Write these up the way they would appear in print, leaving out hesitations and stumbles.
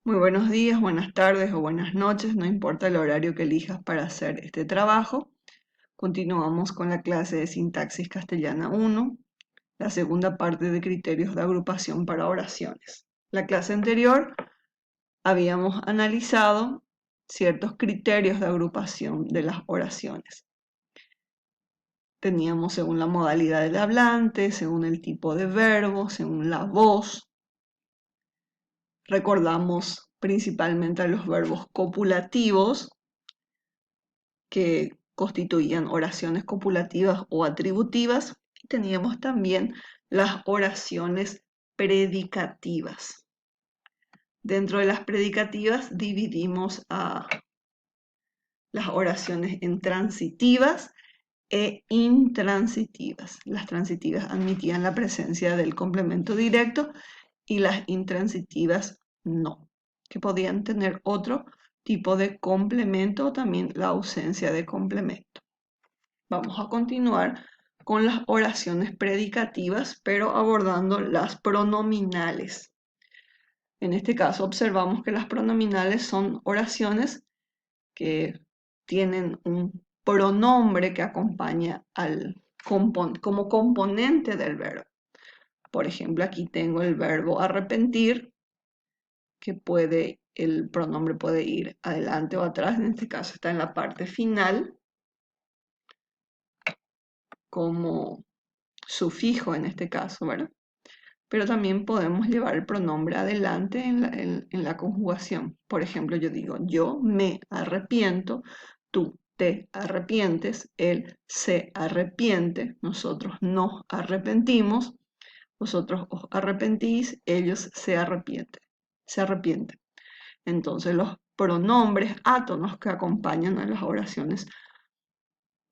Muy buenos días, buenas tardes o buenas noches, no importa el horario que elijas para hacer este trabajo. Continuamos con la clase de Sintaxis Castellana 1, la segunda parte de criterios de agrupación para oraciones. La clase anterior habíamos analizado ciertos criterios de agrupación de las oraciones. Teníamos según la modalidad del hablante, según el tipo de verbo, según la voz. Recordamos principalmente a los verbos copulativos, que constituían oraciones copulativas o atributivas, y teníamos también las oraciones predicativas. Dentro de las predicativas dividimos a las oraciones en transitivas e intransitivas. Las transitivas admitían la presencia del complemento directo y las intransitivas no, que podían tener otro tipo de complemento o también la ausencia de complemento. Vamos a continuar con las oraciones predicativas, pero abordando las pronominales. En este caso observamos que las pronominales son oraciones que tienen un pronombre que acompaña como componente del verbo. Por ejemplo, aquí tengo el verbo arrepentir, que el pronombre puede ir adelante o atrás, en este caso está en la parte final, como sufijo en este caso, ¿verdad? Pero también podemos llevar el pronombre adelante en la conjugación. Por ejemplo, yo digo, yo me arrepiento, tú te arrepientes, él se arrepiente, nosotros nos arrepentimos, vosotros os arrepentís, ellos se arrepienten. Se arrepienten. Entonces, los pronombres átonos que acompañan a las oraciones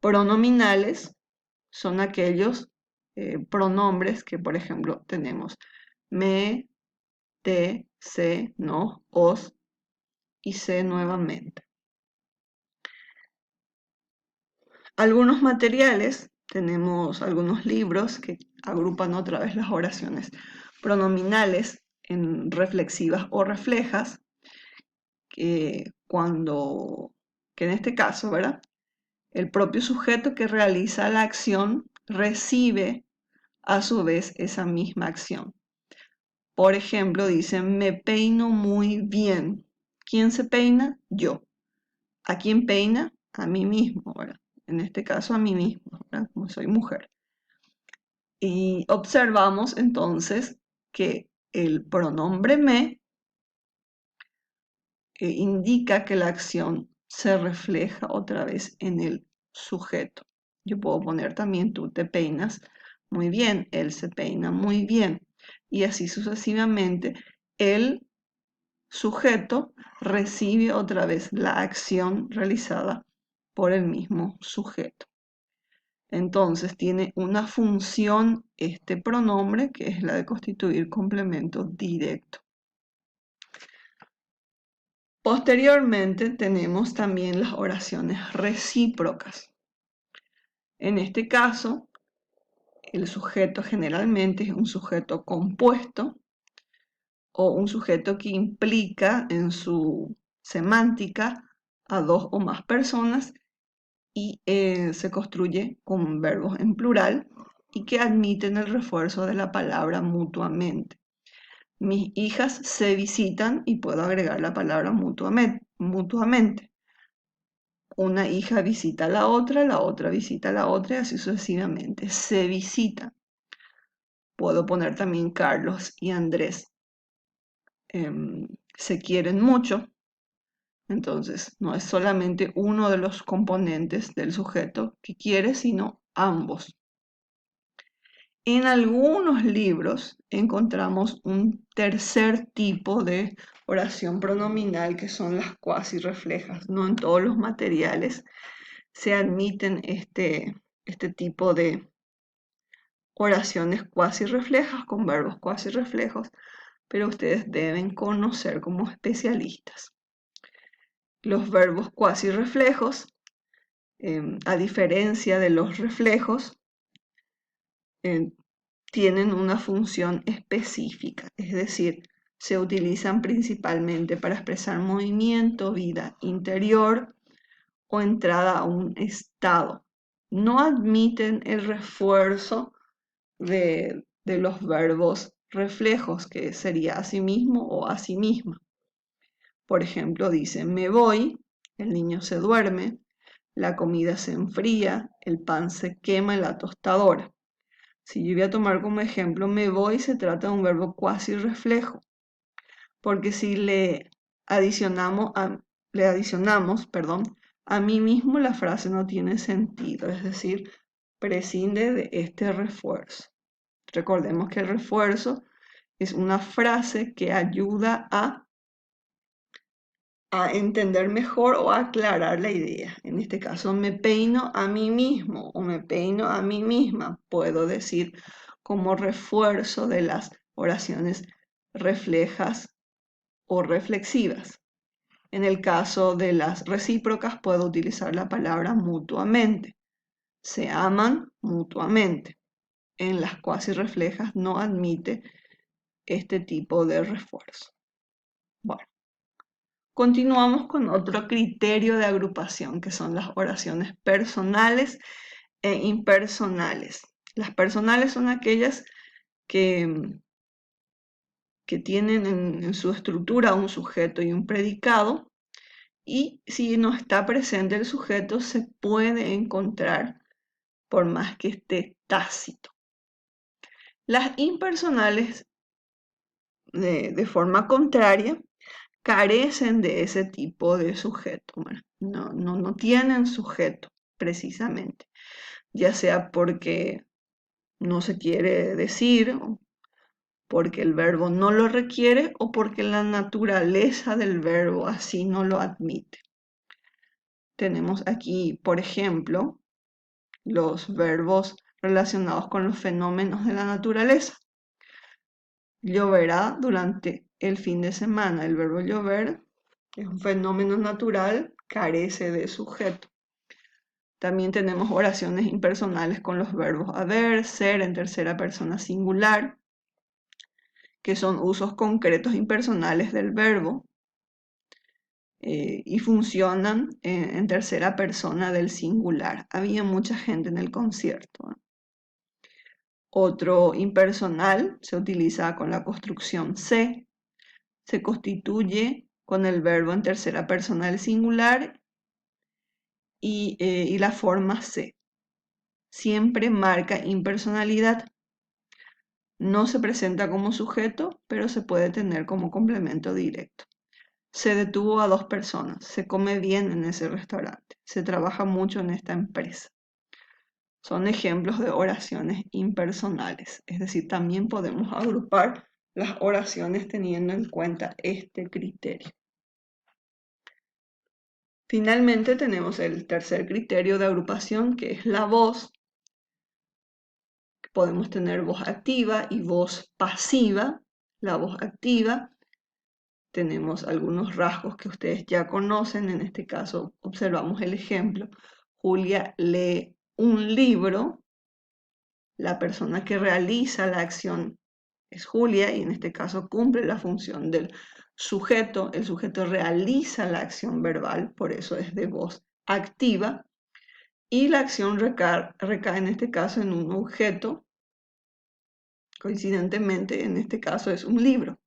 pronominales son aquellos pronombres que, por ejemplo, tenemos me, te, se, nos, os y se nuevamente. Algunos materiales, tenemos algunos libros que agrupan otra vez las oraciones pronominales en reflexivas o reflejas, que en este caso, ¿verdad? El propio sujeto que realiza la acción recibe a su vez esa misma acción. Por ejemplo, dicen, me peino muy bien. ¿Quién se peina? Yo. ¿A quién peina? A mí mismo, ¿verdad? En este caso, a mí mismo, ¿verdad? Como soy mujer. Y observamos entonces que el pronombre me indica que la acción se refleja otra vez en el sujeto. Yo puedo poner también tú te peinas muy bien, él se peina muy bien, y así sucesivamente. El sujeto recibe otra vez la acción realizada por el mismo sujeto. Entonces tiene una función este pronombre, que es la de constituir complemento directo. Posteriormente tenemos también las oraciones recíprocas. En este caso, el sujeto generalmente es un sujeto compuesto o un sujeto que implica en su semántica a dos o más personas y se construye con verbos en plural y que admiten el refuerzo de la palabra mutuamente. Mis hijas se visitan y puedo agregar la palabra mutuamente. Una hija visita a la otra visita a la otra y así sucesivamente. Se visitan. Puedo poner también Carlos y Andrés. Se quieren mucho. Entonces, no es solamente uno de los componentes del sujeto que quiere, sino ambos. En algunos libros encontramos un tercer tipo de oración pronominal que son las cuasi reflejas. No en todos los materiales se admiten este tipo de oraciones cuasi reflejas con verbos cuasi reflejos, pero ustedes deben conocer como especialistas. Los verbos cuasi reflejos, a diferencia de los reflejos, tienen una función específica, es decir, se utilizan principalmente para expresar movimiento, vida interior o entrada a un estado. No admiten el refuerzo de los verbos reflejos, que sería asimismo o asimisma. Por ejemplo, dice, me voy, el niño se duerme, la comida se enfría, el pan se quema en la tostadora. Si yo voy a tomar como ejemplo, me voy, se trata de un verbo cuasi reflejo, porque si le adicionamos, a mí mismo, la frase no tiene sentido, es decir, prescinde de este refuerzo. Recordemos que el refuerzo es una frase que ayuda a entender mejor o a aclarar la idea. En este caso, me peino a mí mismo o me peino a mí misma. Puedo decir como refuerzo de las oraciones reflejas o reflexivas. En el caso de las recíprocas, puedo utilizar la palabra mutuamente. Se aman mutuamente. En las cuasi reflejas no admite este tipo de refuerzo. Bueno, continuamos con otro criterio de agrupación, que son las oraciones personales e impersonales. Las personales son aquellas que tienen en su estructura un sujeto y un predicado, y si no está presente el sujeto se puede encontrar por más que esté tácito. Las impersonales, de forma contraria, carecen de ese tipo de sujeto. Bueno, no tienen sujeto precisamente, ya sea porque no se quiere decir, porque el verbo no lo requiere o porque la naturaleza del verbo así no lo admite. Tenemos aquí, por ejemplo, los verbos relacionados con los fenómenos de la naturaleza. Lloverá durante el fin de semana. El verbo llover es un fenómeno natural, carece de sujeto. También tenemos oraciones impersonales con los verbos haber, ser en tercera persona singular, que son usos concretos impersonales del verbo y funcionan en tercera persona del singular. Había mucha gente en el concierto. Otro impersonal se utiliza con la construcción se constituye con el verbo en tercera persona del singular y la forma se. Siempre marca impersonalidad. No se presenta como sujeto, pero se puede tener como complemento directo. Se detuvo a 2 personas. Se come bien en ese restaurante. Se trabaja mucho en esta empresa. Son ejemplos de oraciones impersonales. Es decir, también podemos agrupar las oraciones teniendo en cuenta este criterio. Finalmente tenemos el tercer criterio de agrupación, que es la voz. Podemos tener voz activa y voz pasiva. La voz activa, tenemos algunos rasgos que ustedes ya conocen. En este caso observamos el ejemplo. Julia lee un libro. La persona que realiza la acción es Julia y en este caso cumple la función del sujeto. El sujeto realiza la acción verbal, por eso es de voz activa. Y la acción recae en este caso en un objeto. Coincidentemente, en este caso es un libro.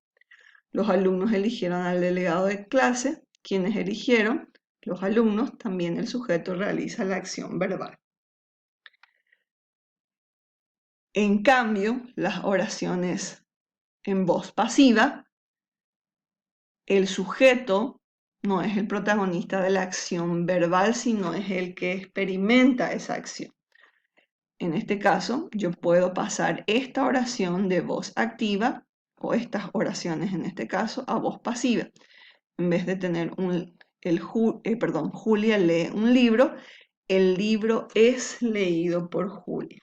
Los alumnos eligieron al delegado de clase. Quienes eligieron, los alumnos, también el sujeto realiza la acción verbal. En cambio, las oraciones en voz pasiva, el sujeto no es el protagonista de la acción verbal, sino es el que experimenta esa acción. En este caso, yo puedo pasar esta oración de voz activa, o estas oraciones en este caso, a voz pasiva. En vez de tener Julia lee un libro, el libro es leído por Julia.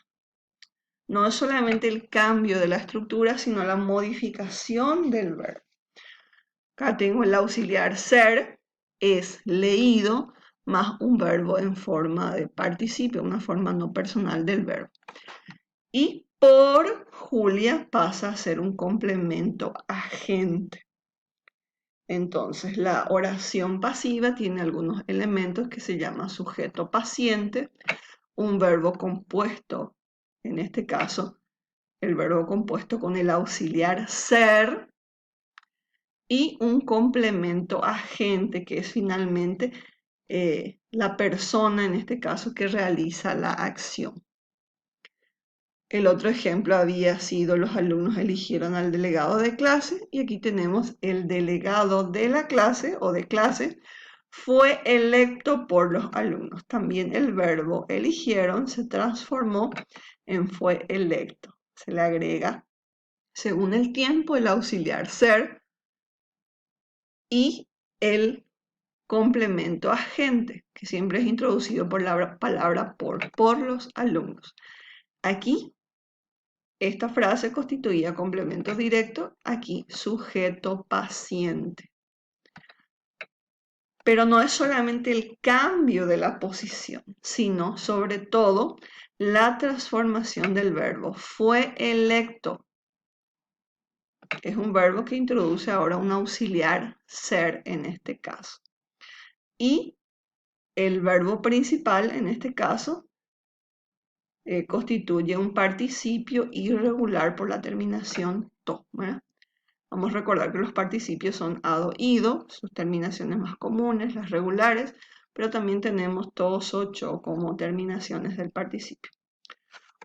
No es solamente el cambio de la estructura, sino la modificación del verbo. Acá tengo el auxiliar ser, es leído, más un verbo en forma de participio, una forma no personal del verbo. Y por Julia pasa a ser un complemento agente. Entonces, la oración pasiva tiene algunos elementos que se llaman sujeto paciente, un verbo compuesto, en este caso, el verbo compuesto con el auxiliar ser, y un complemento agente, que es finalmente la persona, en este caso, que realiza la acción. El otro ejemplo había sido los alumnos eligieron al delegado de clase, y aquí tenemos el delegado de la clase o de clase fue electo por los alumnos. También el verbo eligieron se transformó en fue electo. Se le agrega, según el tiempo, el auxiliar ser y el complemento agente, que siempre es introducido por la palabra por los alumnos. Aquí, esta frase constituía complemento directo, aquí sujeto paciente. Pero no es solamente el cambio de la posición, sino sobre todo la transformación del verbo. Fue electo. Es un verbo que introduce ahora un auxiliar ser en este caso. Y el verbo principal en este caso constituye un participio irregular por la terminación to, ¿verdad? Vamos a recordar que los participios son ado, ido, sus terminaciones más comunes, las regulares, pero también tenemos todos 8 como terminaciones del participio.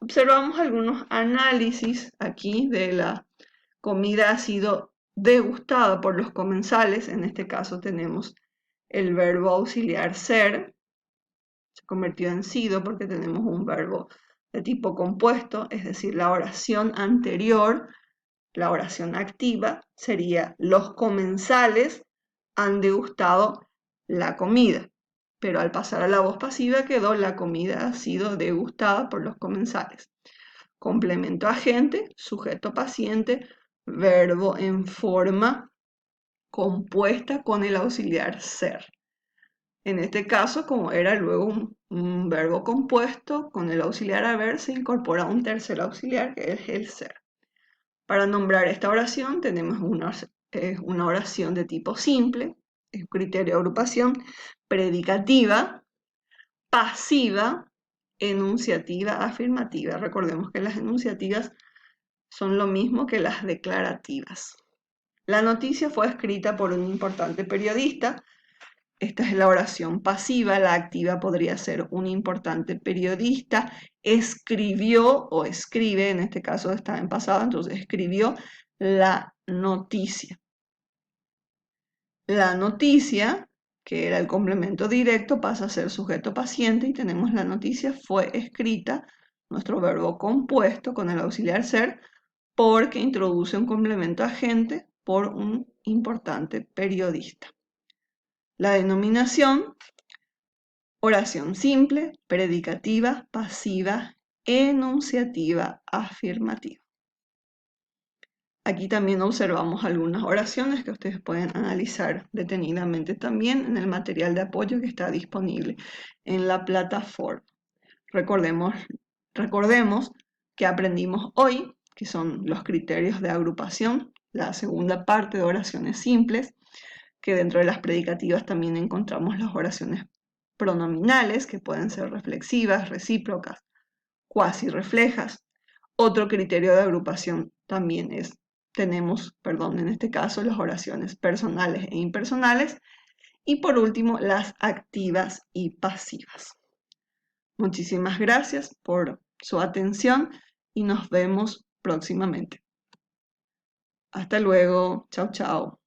Observamos algunos análisis aquí de la comida ha sido degustada por los comensales. En este caso tenemos el verbo auxiliar ser, se convirtió en sido porque tenemos un verbo de tipo compuesto, es decir, la oración anterior, la oración activa, sería los comensales han degustado la comida, pero al pasar a la voz pasiva quedó la comida ha sido degustada por los comensales. Complemento agente, sujeto paciente, verbo en forma compuesta con el auxiliar ser. En este caso, como era luego un verbo compuesto con el auxiliar haber, se incorpora un tercer auxiliar que es el ser. Para nombrar esta oración tenemos una oración de tipo simple, es un criterio de agrupación, predicativa, pasiva, enunciativa, afirmativa. Recordemos que las enunciativas son lo mismo que las declarativas. La noticia fue escrita por un importante periodista. Esta es la oración pasiva, la activa podría ser un importante periodista, escribió o escribe, en este caso está en pasado, entonces escribió la noticia. La noticia, que era el complemento directo, pasa a ser sujeto paciente y tenemos la noticia fue escrita, nuestro verbo compuesto con el auxiliar ser, porque introduce un complemento agente por un importante periodista. La denominación, oración simple, predicativa, pasiva, enunciativa, afirmativa. Aquí también observamos algunas oraciones que ustedes pueden analizar detenidamente también en el material de apoyo que está disponible en la plataforma. Recordemos que aprendimos hoy, que son los criterios de agrupación, la segunda parte de oraciones simples, que dentro de las predicativas también encontramos las oraciones pronominales, que pueden ser reflexivas, recíprocas, cuasi reflejas. Otro criterio de agrupación también tenemos, en este caso, las oraciones personales e impersonales. Y por último, las activas y pasivas. Muchísimas gracias por su atención y nos vemos próximamente. Hasta luego. Chao, chao.